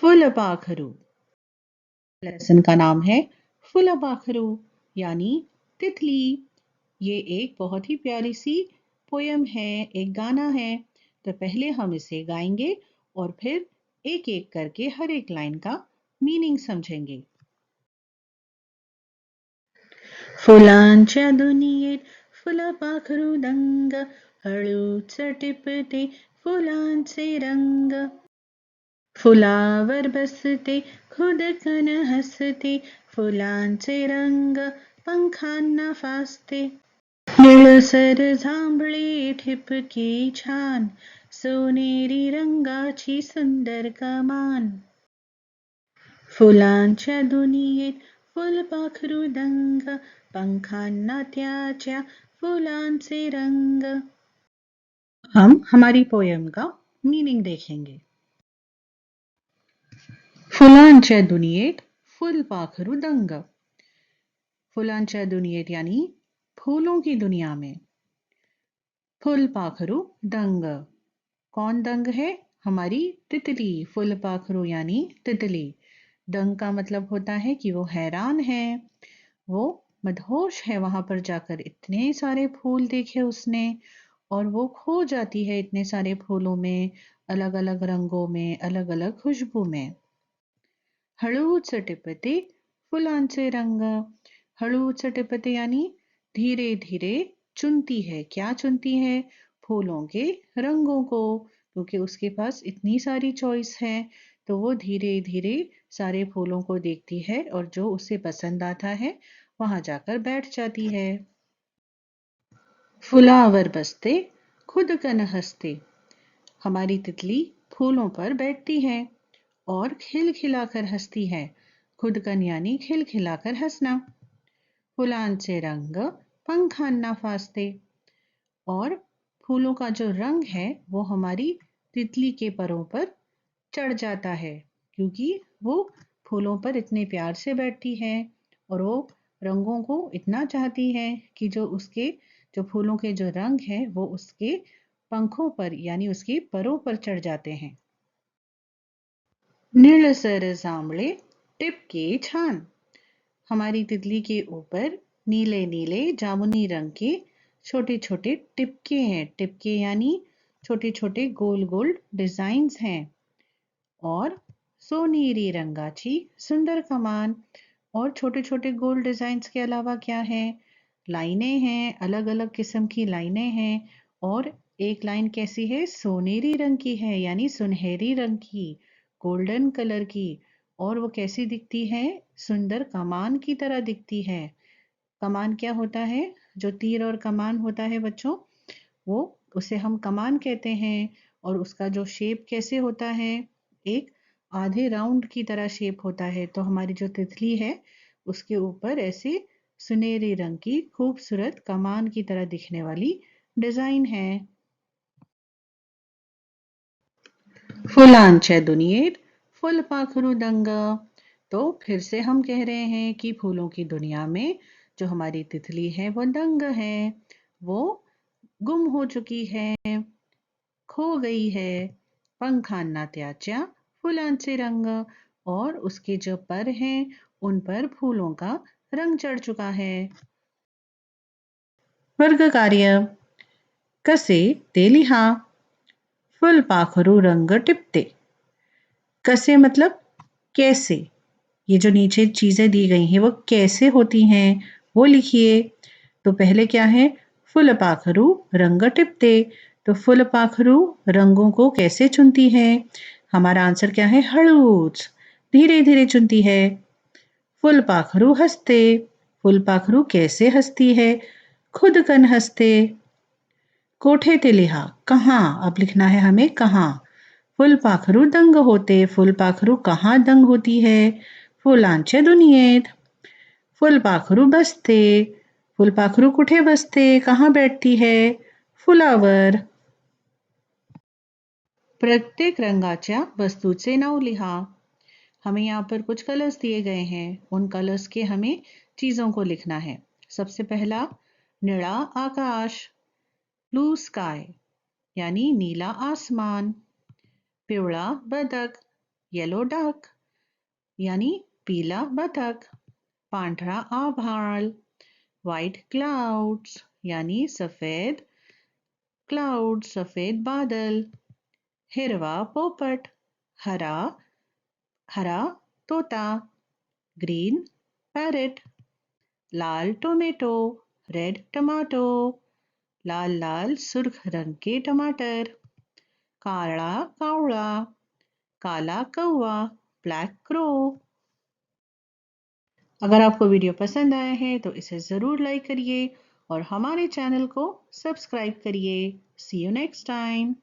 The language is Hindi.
फुलपाखरू। लेसन का नाम है फुलपाखरू यानी तितली। ये एक बहुत ही प्यारी सी पोयम है, एक गाना है। तो पहले हम इसे गाएंगे और फिर एक एक करके हर एक लाइन का मीनिंग समझेंगे। फुलांच्या दुनियेत फुलपाखरू दंग, हळूच टिपते फुलांचे रंग. फुलावर बसते खुदकन हसते, फुलांचे रंग पंखांना फासते. निळसर जांभळी ठिपकी छान, सोनेरी रंगाची सुंदर कमान. फुलांच्या दुनियेत फुलपाखरू दंग, पंखांना त्याच्या फुलांचे रंग. हम हमारी पोयम का मीनिंग देखेंगे। फुलांच्या दुनियेत फुलपाखरू दंग। फुलांच्या दुनियेत यानी फूलों की दुनिया में। फुलपाखरू दंग, कौन दंग है? हमारी तितली। फुलपाखरू यानी तितली। दंग का मतलब होता है कि वो हैरान है, वो मदहोश है। वहां पर जाकर इतने सारे फूल देखे उसने और वो खो जाती है इतने सारे फूलों में, अलग अलग रंगों में, अलग अलग खुशबू में। हळूच टिपते फुलांचे रंग। हळूच टिपते यानी धीरे धीरे चुनती है। क्या चुनती है? फूलों के रंगों को, क्योंकि उसके पास इतनी सारी चॉइस है। तो वो धीरे धीरे सारे फूलों को देखती है और जो उसे पसंद आता है वहां जाकर बैठ जाती है। फुलावर बसते खुद कन हंसते। हमारी तितली फूलों पर बैठती है और खिलखिलाकर हंसती है। खुदकन यानी खिलखिलाकर हंसना। फुलांचे रंग पंखांना फासते, और फूलों का जो रंग है वो हमारी तितली के परों पर चढ़ जाता है, क्योंकि वो फूलों पर इतने प्यार से बैठती है और वो रंगों को इतना चाहती है कि जो फूलों के जो रंग है वो उसके पंखों पर यानी उसके परों पर चढ़ जाते हैं। निळसर जांभळे टिपके छान। हमारी तितली के ऊपर नीले नीले जामुनी रंग के छोटे छोटे टिपके हैं। टिपके यानी छोटे छोटे गोल गोल डिजाइन्स हैं। और सोनेरी रंगाची सुंदर कमान। और छोटे छोटे गोल डिजाइन्स के अलावा क्या है? लाइनें हैं, अलग अलग किस्म की लाइनें हैं। और एक लाइन कैसी है? सोनेरी रंग की है, यानी सुनहरी रंग की, गोल्डन कलर की। और वो कैसी दिखती है? सुंदर कमान की तरह दिखती है। कमान क्या होता है? जो तीर और कमान होता है बच्चों, वो उसे हम कमान कहते हैं। और उसका जो शेप कैसे होता है? एक आधे राउंड की तरह शेप होता है। तो हमारी जो तितली है उसके ऊपर ऐसे सुनहरे रंग की खूबसूरत कमान की तरह दिखने वाली डिजाइन है। फुलांच्या दुनियेत फुलपाखरू दंग। तो फिर से हम कह रहे हैं कि फूलों की दुनिया में जो हमारी तितली है वो दंग है, वो गुम हो चुकी है, खो गई है। पंखांना त्याच्या फुलांचे रंग, और उसके जो पर हैं उन पर फूलों का रंग चढ़ चुका है। वर्ग कार्य। कसे ते लिहा। फुलपाखरू रंग टिपते। कसे मतलब कैसे। ये जो नीचे चीजें दी गई हैं वो कैसे होती हैं वो लिखिए। तो पहले क्या है? फुलपाखरू रंग टिपते। तो फुलपाखरू रंगों को कैसे चुनती है? हमारा आंसर क्या है? हळूच, धीरे धीरे चुनती है। फुलपाखरू हंसते। फुलपाखरू कैसे हंसती है? खुद कन हंसते। कोठे ते लिहा, कहाँ। अब लिखना है हमें कहाँ। फुलपाखरू दंग होते। फुलपाखरू कहाँ दंग होती है? फुलांच्या दुनियेत। फुलपाखरू बसते। फुलपाखरू कुठे बसते? कहाँ बैठती है? फुलावर। प्रत्येक रंगाच्या वस्तूचे नाव लिहा। हमें यहाँ पर कुछ कलर्स दिए गए हैं, उन कलर्स के हमें चीजों को लिखना है। सबसे पहला नीला आकाश, ब्लू स्काई यानी नीला आसमान। पिवळा बदक, येलो डक यानी पीला बतख, पांढरा आभाळ, व्हाइट क्लाउड्स यानी सफेद क्लाउड, सफेद बादल, हिरवा पोपट, हरा हरा तोता, ग्रीन पैरेट, लाल टोमेटो, रेड टमाटो, लाल लाल सुर्ख रंग के टमाटर, काला कावड़ा, काला कौवा, ब्लैक क्रो। अगर आपको वीडियो पसंद आया है तो इसे ज़रूर लाइक करिए और हमारे चैनल को सब्सक्राइब करिए। सी यू नेक्स्ट टाइम।